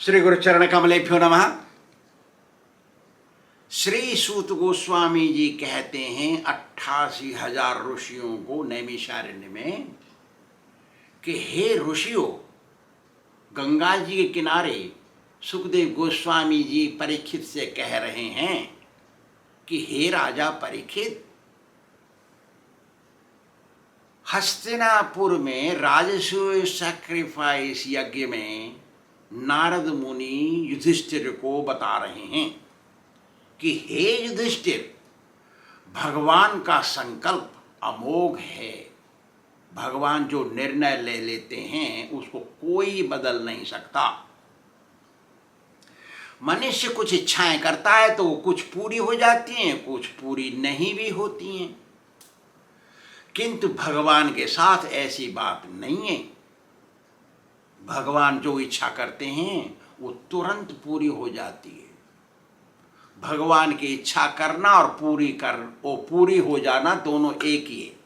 श्री गुरुचरण कमलेभ्यो नमः। श्री सूत गोस्वामी जी कहते हैं 88,000 ऋषियों को नैमिषारण्य में कि हे ऋषियों, गंगा जी के किनारे सुखदेव गोस्वामी जी परीक्षित से कह रहे हैं कि हे राजा परीक्षित, हस्तिनापुर में राजसूय सैक्रिफाइस यज्ञ में नारद मुनि युधिष्ठिर को बता रहे हैं कि हे युधिष्ठिर, भगवान का संकल्प अमोघ है। भगवान जो निर्णय ले लेते हैं उसको कोई बदल नहीं सकता। मनुष्य कुछ इच्छाएं करता है तो कुछ पूरी हो जाती हैं, कुछ पूरी नहीं भी होती हैं, किंतु भगवान के साथ ऐसी बात नहीं है। भगवान जो इच्छा करते हैं वो तुरंत पूरी हो जाती है। भगवान की इच्छा करना और पूरी हो जाना दोनों एक ही है।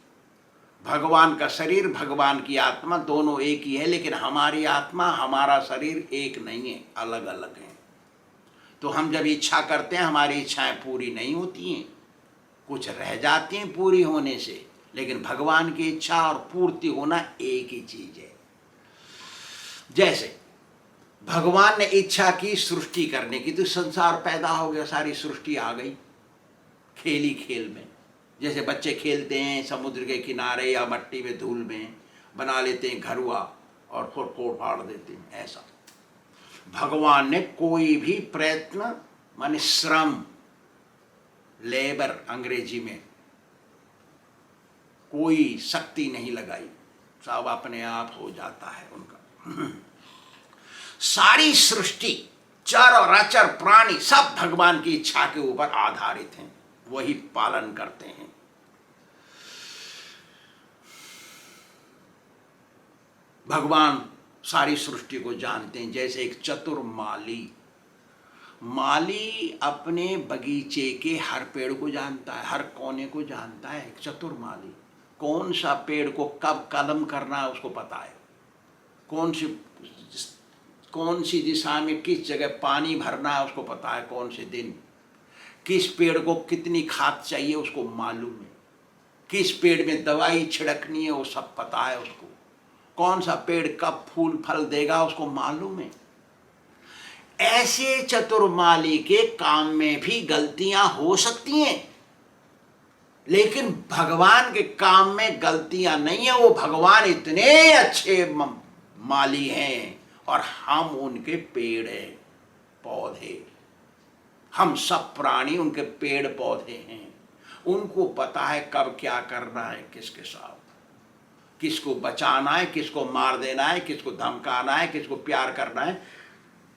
भगवान का शरीर, भगवान की आत्मा दोनों एक ही है, लेकिन हमारी आत्मा, हमारा शरीर एक नहीं है, अलग अलग है। तो हम जब इच्छा करते हैं हमारी इच्छाएं पूरी नहीं होती हैं, कुछ रह जाती हैं पूरी होने से, लेकिन भगवान की इच्छा और पूर्ति होना एक ही चीज है। जैसे भगवान ने इच्छा की सृष्टि करने की तो संसार पैदा हो गया, सारी सृष्टि आ गई खेल ही खेल में। जैसे बच्चे खेलते हैं समुद्र के किनारे या मट्टी में धूल में, बना लेते हैं घरुआ और फोड़ फाड़ देते हैं। ऐसा भगवान ने कोई भी प्रयत्न माने श्रम, लेबर अंग्रेजी में, कोई शक्ति नहीं लगाई, सब अपने आप हो जाता है उनका। सारी सृष्टि, चर और अचर प्राणी सब भगवान की इच्छा के ऊपर आधारित हैं, वही पालन करते हैं। भगवान सारी सृष्टि को जानते हैं। जैसे एक चतुर माली अपने बगीचे के हर पेड़ को जानता है, हर कोने को जानता है। एक चतुर माली कौन सा पेड़ को कब कलम करना है उसको पता है, कौन सी दिशा में किस जगह पानी भरना है उसको पता है, कौन से दिन किस पेड़ को कितनी खाद चाहिए उसको मालूम है, किस पेड़ में दवाई छिड़कनी है वो सब पता है उसको, कौन सा पेड़ कब फूल फल देगा उसको मालूम है। ऐसे चतुर माली के काम में भी गलतियां हो सकती हैं, लेकिन भगवान के काम में गलतियां नहीं है। वो भगवान इतने अच्छे माली हैं और हम उनके पेड़ हैं, पौधे। हम सब प्राणी उनके पेड़ पौधे हैं। उनको पता है कब क्या करना है, किसके साथ, किसको बचाना है, किसको मार देना है, किसको धमकाना है, किसको प्यार करना है।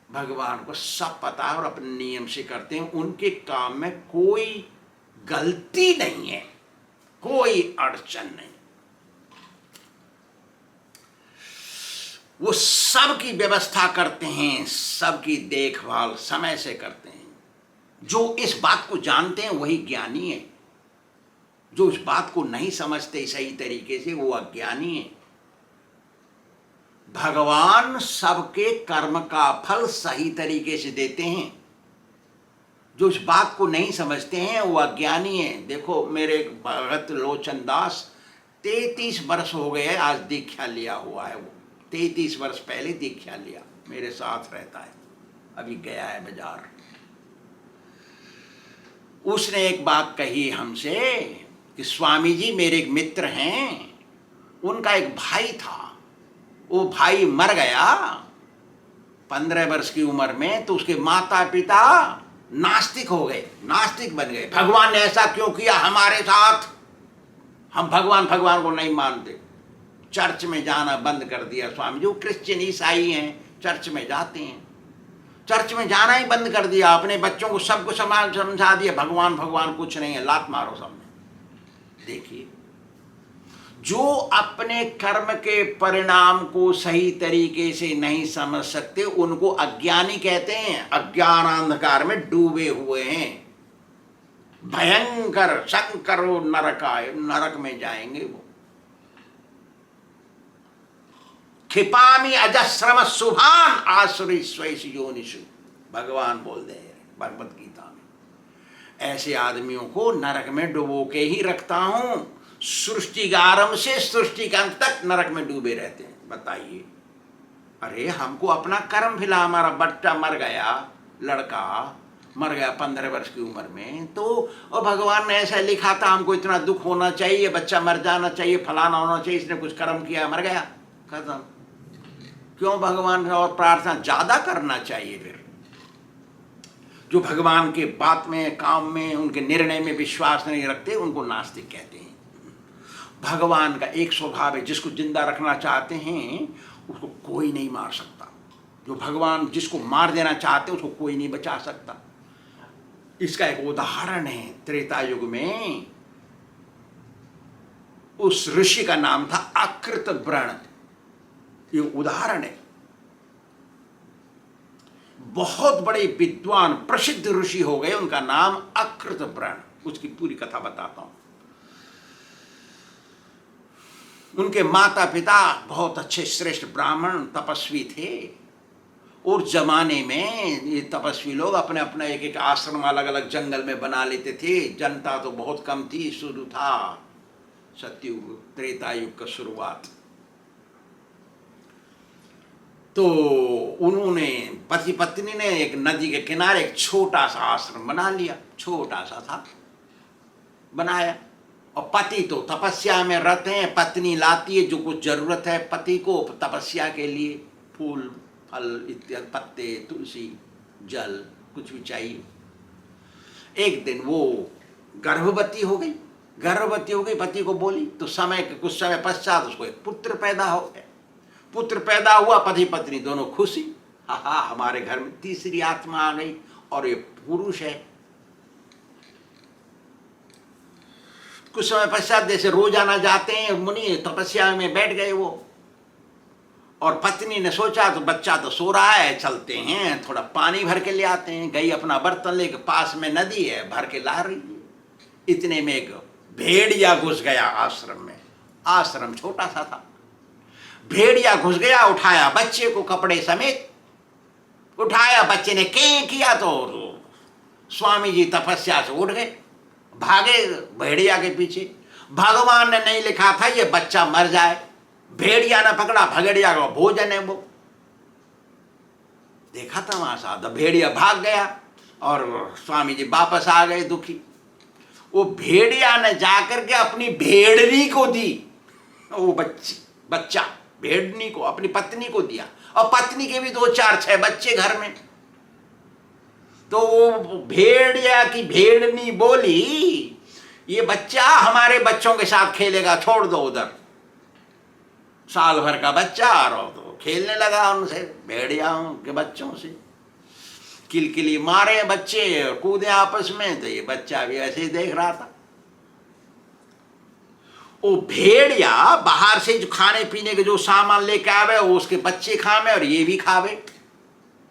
भगवान को सब पता है और अपने नियम से करते हैं। उनके काम में कोई गलती नहीं है, कोई अड़चन नहीं। वो सबकी व्यवस्था करते हैं, सबकी देखभाल समय से करते हैं। जो इस बात को जानते हैं वही ज्ञानी है, जो इस बात को नहीं समझते सही तरीके से वो अज्ञानी है। भगवान सबके कर्म का फल सही तरीके से देते हैं। जो इस बात को नहीं समझते हैं वो अज्ञानी है। देखो मेरे भगत लोचन दास 33 वर्ष हो गए आज दीक्षा लिया हुआ है। वो 33 वर्ष पहले दीक्षा लिया, मेरे साथ रहता है, अभी गया है बाजार। उसने एक बात कही हमसे कि स्वामी जी मेरे एक मित्र हैं, उनका एक भाई था, वो भाई मर गया 15 वर्ष की उम्र में, तो उसके माता पिता नास्तिक हो गए, नास्तिक बन गए। भगवान ने ऐसा क्यों किया हमारे साथ? हम भगवान को नहीं मानते, चर्च में जाना बंद कर दिया स्वामी जी। वो क्रिश्चियन ईसाई हैं, चर्च में जाते हैं, चर्च में जाना ही बंद कर दिया। अपने बच्चों को सबको समझा दिया भगवान कुछ नहीं है, लात मारो सब में। देखिए, जो अपने कर्म के परिणाम को सही तरीके से नहीं समझ सकते उनको अज्ञानी कहते हैं। अज्ञान अंधकार में डूबे हुए हैं, भयंकर शंकरो नरकाय, नरक में जाएंगे वो। क्षिपामी अजस्रम शुभान आसुरी स्वैश योनिषु, भगवान बोल दे भगवत गीता में। ऐसे आदमियों को नरक में डुबो के ही रखता हूं। सृष्टि के आरंभ से सृष्टि के अंत तक नरक में डूबे रहते हैं। बताइए, अरे हमको अपना कर्म मिला, हमारा बच्चा मर गया, लड़का मर गया 15 वर्ष की उम्र में, तो और भगवान ने ऐसा लिखा था हमको इतना दुख होना चाहिए, बच्चा मर जाना चाहिए, फलाना होना चाहिए, इसने कुछ कर्म किया, मर गया, खत्म। क्यों भगवान और प्रार्थना ज्यादा करना चाहिए? फिर जो भगवान के बात में, काम में, उनके निर्णय में विश्वास नहीं रखते उनको नास्तिक कहते हैं। भगवान का एक स्वभाव है, जिसको जिंदा रखना चाहते हैं उसको कोई नहीं मार सकता। जो भगवान जिसको मार देना चाहते हैं उसको कोई नहीं बचा सकता। इसका एक उदाहरण है, त्रेता युग में उस ऋषि का नाम था अकृतव्रण। ये उदाहरण है। बहुत बड़े विद्वान प्रसिद्ध ऋषि हो गए, उनका नाम अकृतव्रण। उसकी पूरी कथा बताता हूं। उनके माता पिता बहुत अच्छे श्रेष्ठ ब्राह्मण तपस्वी थे। और जमाने में ये तपस्वी लोग अपने अपने एक एक आश्रम अलग अलग जंगल में बना लेते थे। जनता तो बहुत कम थी। शुरू था सतयुग, त्रेता युग का शुरुआत। तो उन्होंने पति पत्नी ने एक नदी के किनारे एक छोटा सा आश्रम बना लिया। छोटा सा था, बनाया। और पति तो तपस्या में रहते हैं, पत्नी लाती है जो कुछ जरूरत है पति को तपस्या के लिए, फूल फल इत्यादि, पत्ते, तुलसी, जल, कुछ भी चाहिए। एक दिन वो गर्भवती हो गई। पति को बोली तो कुछ समय पश्चात उसको एक पुत्र पैदा हो गया। पुत्र पैदा हुआ, पति पत्नी दोनों खुशी, हा हमारे घर में तीसरी आत्मा आ गई और ये पुरुष है। कुछ समय पश्चात जैसे रोजाना जाते हैं मुनि, तपस्या में बैठ गए वो, और पत्नी ने सोचा तो बच्चा तो सो रहा है, चलते हैं थोड़ा पानी भर के ले आते हैं। गई अपना बर्तन लेके, पास में नदी है, भर के ला रही है। इतने में एक भेड़िया घुस गया आश्रम में। आश्रम छोटा सा था। भेड़िया घुस गया, उठाया बच्चे को कपड़े समेत उठाया। बच्चे ने के किया तो स्वामी जी तपस्या से उठ गए, भागे भेड़िया के पीछे। भगवान ने नहीं लिखा था ये बच्चा मर जाए। भेड़िया ने पकड़ा, भगड़िया का भोजन है वो। देखा तमाशा, तो भेड़िया भाग गया और स्वामी जी वापस आ गए दुखी। वो भेड़िया ने जाकर के अपनी भेड़नी को दी, वो बच्चा भेड़नी को, अपनी पत्नी को दिया। और पत्नी के भी 2 4 6 बच्चे घर में। तो वो भेड़िया की भेड़नी बोली ये बच्चा हमारे बच्चों के साथ खेलेगा, छोड़ दो उधर। साल भर का बच्चा और तो खेलने लगा उनसे, भेड़ियाओं के बच्चों से। किलकिली मारे बच्चे, कूदे आपस में। तो ये बच्चा भी ऐसे ही देख रहा था। वो भेड़िया बाहर से जो खाने पीने के जो सामान लेके आवे वो उसके बच्चे खावे और ये भी खावे।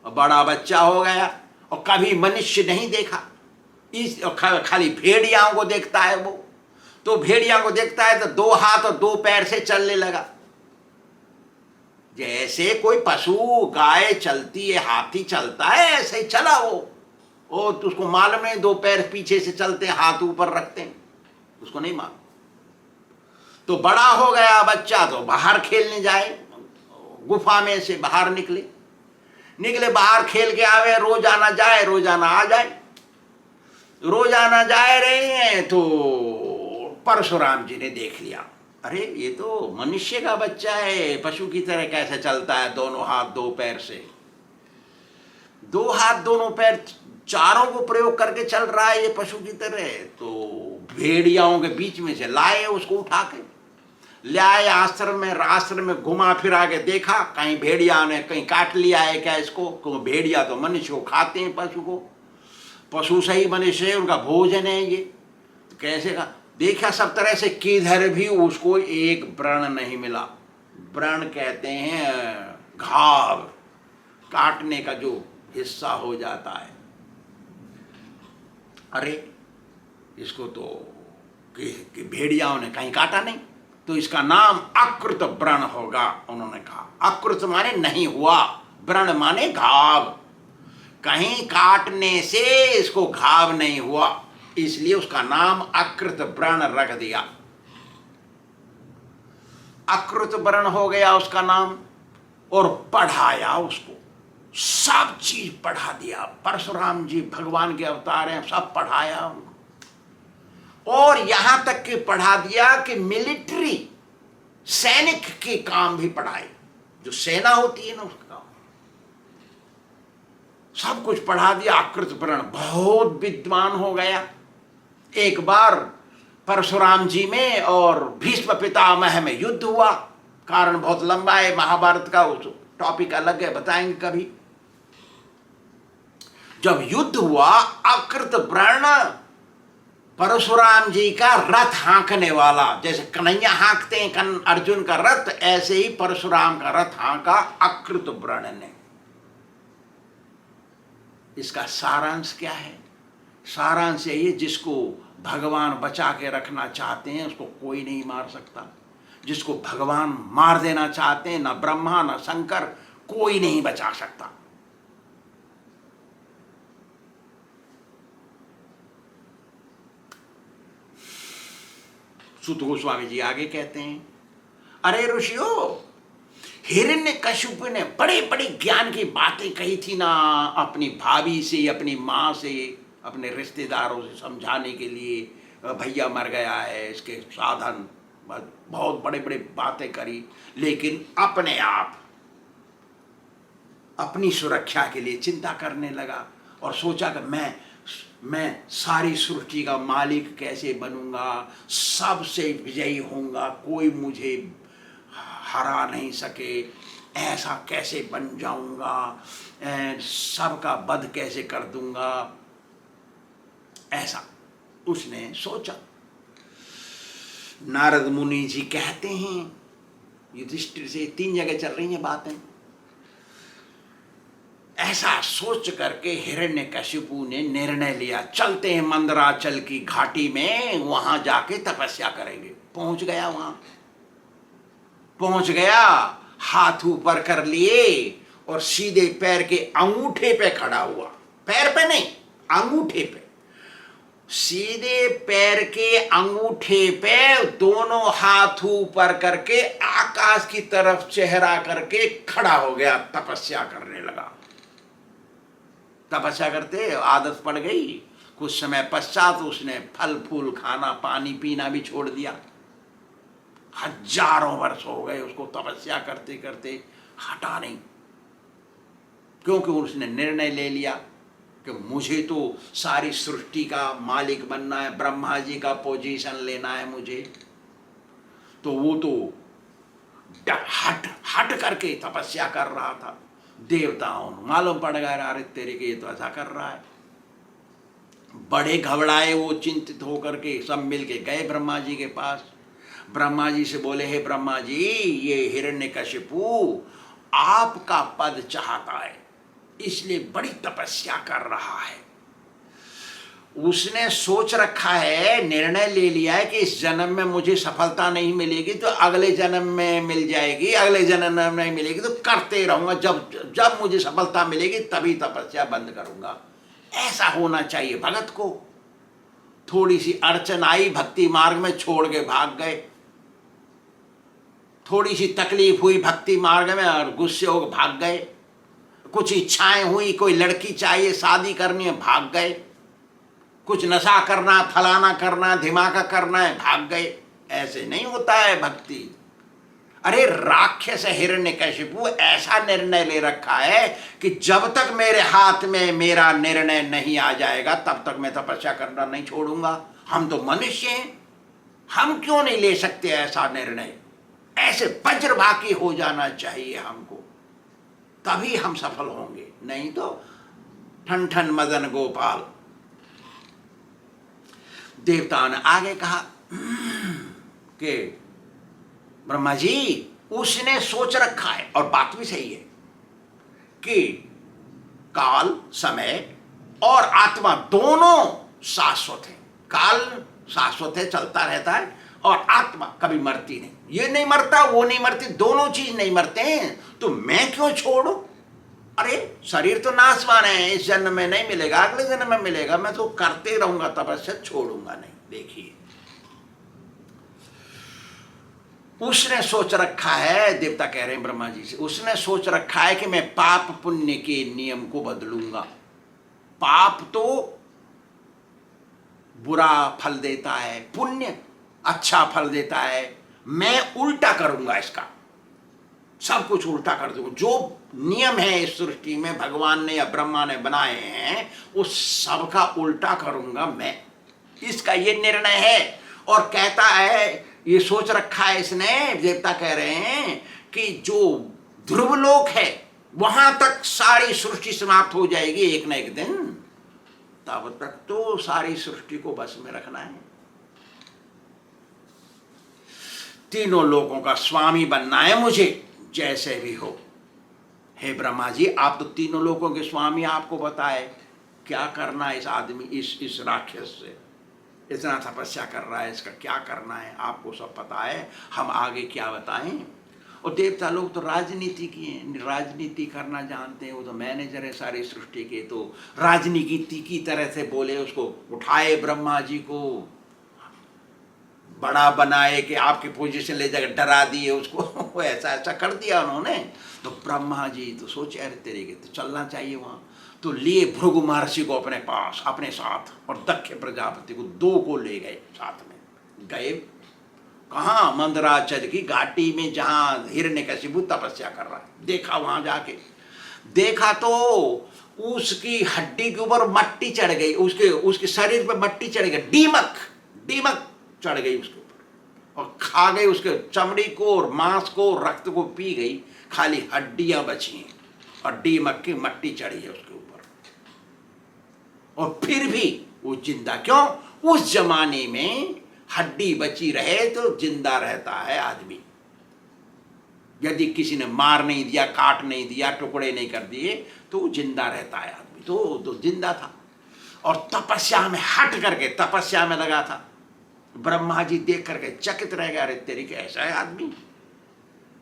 और बड़ा बच्चा हो गया और कभी मनुष्य नहीं देखा, इस खाली भेड़ियाओं को देखता है वो। तो भेड़िया को देखता है तो 2 हाथ और 2 पैर से चलने लगा। जैसे कोई पशु, गाय चलती है, हाथी चलता है, ऐसे ही चला वो। तो उसको मालूम नहीं 2 पैर पीछे से चलते हैं, हाथ ऊपर रखते हैं, उसको नहीं मालूम। तो बड़ा हो गया बच्चा तो बाहर खेलने जाए, गुफा में से बाहर निकले बाहर खेल के आवे। रोजाना जाए, रोजाना आ जाए। रोजाना जाए रहे हैं तो परशुराम जी ने देख लिया, अरे ये तो मनुष्य का बच्चा है, पशु की तरह कैसे चलता है, 2 हाथ 2 पैर से। 2 हाथ दोनों पैर चारों को प्रयोग करके चल रहा है ये पशु की तरह। तो भेड़ियाओं के बीच में से लाए उसको, उठा के ले आए आश्रम में घुमा फिरा के देखा कहीं भेड़िया ने कहीं काट लिया है क्या इसको। क्योंकि भेड़िया तो मनुष्य को खाते हैं, पशु सही मनुष्य है, उनका भोजन है ये। तो कैसे का देखा सब तरह से, किधर भी उसको एक व्रण नहीं मिला। व्रण कहते हैं घाव, काटने का जो हिस्सा हो जाता है। अरे इसको तो भेड़ियाओं ने कहीं काटा नहीं। तो इसका नाम अकृत व्रण होगा। उन्होंने कहा अकृत माने नहीं हुआ, व्रण माने घाव, कहीं काटने से इसको घाव नहीं हुआ, इसलिए उसका नाम अकृत व्रण रख दिया। अकृत व्रण हो गया उसका नाम। और पढ़ाया उसको, सब चीज पढ़ा दिया। परशुराम जी भगवान के अवतार हैं, सब पढ़ाया उनको। और यहां तक कि पढ़ा दिया कि मिलिट्री सैनिक के काम भी पढ़ाए, जो सेना होती है ना उसका काम, सब कुछ पढ़ा दिया। अकृत व्रण बहुत विद्वान हो गया। एक बार परशुराम जी में और भीष्म पितामह में युद्ध हुआ। कारण बहुत लंबा है, महाभारत का टॉपिक अलग है, बताएंगे कभी। जब युद्ध हुआ, अकृत व्रण परशुराम जी का रथ हाँकने वाला, जैसे कन्हैया हाँकते हैं अर्जुन का रथ, ऐसे ही परशुराम का रथ हाँका अकृत व्रण ने। इसका सारांश क्या है? सारांश यही है, जिसको भगवान बचा के रखना चाहते हैं उसको कोई नहीं मार सकता। जिसको भगवान मार देना चाहते हैं, ना ब्रह्मा ना शंकर, कोई नहीं बचा सकता। सुत गोस्वामी जी आगे कहते हैं, अरे ऋषियों, हिरण्यकशिपु ने बड़े बड़े ज्ञान की बातें कही थी ना, अपनी भाभी से, अपनी माँ से, अपने रिश्तेदारों से समझाने के लिए, भैया मर गया है, इसके साधन, बहुत बड़े बड़े बातें करी। लेकिन अपने आप अपनी सुरक्षा के लिए चिंता करने लगा और सोचा कि मैं सारी सृष्टि का मालिक कैसे बनूंगा, सबसे विजयी होऊंगा, कोई मुझे हरा नहीं सके, ऐसा कैसे बन जाऊंगा, सबका वध कैसे कर दूंगा, ऐसा उसने सोचा। नारद मुनि जी कहते हैं, युधिष्ठिर से 3 जगह चल रही हैं बातें, ऐसा सोच करके हिरण्यकशिपु ने निर्णय लिया, चलते हैं मंदराचल की घाटी में, वहां जाके तपस्या करेंगे। पहुंच गया, वहां पहुंच गया, हाथ ऊपर कर लिए और सीधे पैर के अंगूठे पे खड़ा हुआ। पैर पे नहीं, अंगूठे पे, सीधे पैर के अंगूठे पे दोनों हाथ ऊपर करके आकाश की तरफ चेहरा करके खड़ा हो गया, तपस्या करने लगा। तपस्या करते आदत पड़ गई। कुछ समय पश्चात उसने फल फूल खाना पानी पीना भी छोड़ दिया। हजारों वर्ष हो गए उसको तपस्या करते करते, हटा नहीं, क्योंकि उसने निर्णय ले लिया कि मुझे तो सारी सृष्टि का मालिक बनना है, ब्रह्मा जी का पोजीशन लेना है मुझे। तो वो तो हट करके तपस्या कर रहा था। देवताओं मालूम पड़ गया, अरे तेरे के ये तो ऐसा कर रहा है। बड़े घबराए वो, चिंतित होकर के सब मिल के गए ब्रह्मा जी के पास। ब्रह्मा जी से बोले, हे ब्रह्मा जी, ये हिरण्यकशिपु आपका पद चाहता है, इसलिए बड़ी तपस्या कर रहा है। उसने सोच रखा है, निर्णय ले लिया है कि इस जन्म में मुझे सफलता नहीं मिलेगी तो अगले जन्म में मिल जाएगी, अगले जन्म में नहीं मिलेगी तो करते रहूंगा, जब मुझे सफलता मिलेगी तभी तपस्या बंद करूंगा। ऐसा होना चाहिए भगत को। थोड़ी सी अड़चन आई भक्ति मार्ग में, छोड़ के भाग गए। थोड़ी सी तकलीफ हुई भक्ति मार्ग में और गुस्से होकर भाग गए। कुछ इच्छाएं हुई, कोई लड़की चाहिए, शादी करनी है, भाग गए। कुछ नशा करना, फलाना करना, धमाका करना है, भाग गए। ऐसे नहीं होता है भक्ति। अरे राक्षस हिरण्यकशिपु ऐसा निर्णय ले रखा है कि जब तक मेरे हाथ में मेरा निर्णय नहीं आ जाएगा तब तक मैं तपस्या करना नहीं छोड़ूंगा। हम तो मनुष्य हैं, हम क्यों नहीं ले सकते ऐसा निर्णय? ऐसे वज्रभागी हो जाना चाहिए हमको, तभी हम सफल होंगे, नहीं तो ठन ठन मदन गोपाल। देवता ने आगे कहा कि ब्रह्मा जी, उसने सोच रखा है, और बात भी सही है, कि काल, समय और आत्मा दोनों शाश्वत है। काल शाश्वत है, चलता रहता है, और आत्मा कभी मरती नहीं। ये नहीं मरता, वो नहीं मरती, दोनों चीज नहीं मरते हैं, तो मैं क्यों छोड़ू? अरे शरीर तो नाशवान है, इस जन्म में नहीं मिलेगा, अगले जन्म में मिलेगा, मैं तो करते रहूंगा तपस्या, छोड़ूंगा नहीं। देखिए उसने सोच रखा है, देवता कह रहे हैं ब्रह्मा जी से, उसने सोच रखा है कि मैं पाप पुण्य के नियम को बदलूंगा। पाप तो बुरा फल देता है, पुण्य अच्छा फल देता है। मैं उल्टा करूंगा, इसका सब कुछ उल्टा कर दूंगा। जो नियम है इस सृष्टि में भगवान ने या ब्रह्मा ने बनाए हैं, उस सब का उल्टा करूंगा मैं। इसका ये निर्णय है। और कहता है, ये सोच रखा है इसने, देवता कह रहे हैं कि जो ध्रुवलोक है वहां तक सारी सृष्टि समाप्त हो जाएगी एक न एक दिन, तब तक तो सारी सृष्टि को बस में रखना है। तीनों लोगों का स्वामी बनना है मुझे, जैसे भी हो। हे ब्रह्मा जी, आप तो तीनों लोगों के स्वामी, आपको बताए क्या करना है इस आदमी, इस राक्षस से। इतना तपस्या कर रहा है, इसका क्या करना है आपको सब पता है, हम आगे क्या बताएं। और देवता लोग तो राजनीति की हैं, राजनीति करना जानते हैं, वो तो मैनेजर है सारी सृष्टि के, तो राजनीति की तरह से बोले, उसको उठाए ब्रह्मा जी को, बड़ा बनाए कि आपकी पोजीशन ले जाकर डरा दिए उसको ऐसा ऐसा कर दिया उन्होंने। तो ब्रह्मा जी तो सोचे, अरे तेरे के तो चलना चाहिए वहाँ। तो लिए भृगु महर्षि को अपने पास, अपने साथ, और दक्ष प्रजापति को, दो को ले गए साथ में। गए कहाँ? मंदराचल की घाटी में, जहाँ हिरण्यकशिपु तपस्या कर रहा है। देखा वहाँ जाके, देखा तो उसकी हड्डी के ऊपर मट्टी चढ़ गई, उसके शरीर पर मट्टी चढ़ गई, दीमक चढ़ गई उसके ऊपर, और खा गई उसके चमड़ी को और मांस को, रक्त को पी गई, खाली हड्डियां बची हैं और दीमक की मट्टी चढ़ी है उसके ऊपर। और फिर भी वो जिंदा क्यों? उस जमाने में हड्डी बची रहे तो जिंदा रहता है आदमी। यदि किसी ने मार नहीं दिया, काट नहीं दिया, टुकड़े नहीं कर दिए, तो वो जिंदा रहता है आदमी। तो जिंदा था और तपस्या में हट करके तपस्या में लगा था। ब्रह्मा जी देख करके चकित रह गए, अरे तेरी के ऐसा है आदमी,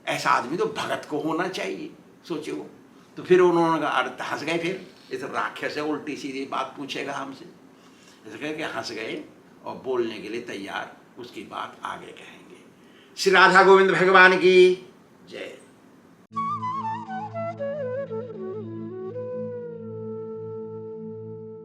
ऐसा आदमी तो भगत को होना चाहिए, सोचे वो। तो फिर उन्होंने कहा, अरे हंस गए, फिर इस राक्षस से उल्टी सीधी बात पूछेगा हमसे, ऐसे कह के हंस गए और बोलने के लिए तैयार, उसकी बात आगे कहेंगे। श्री राधा गोविंद भगवान की जय।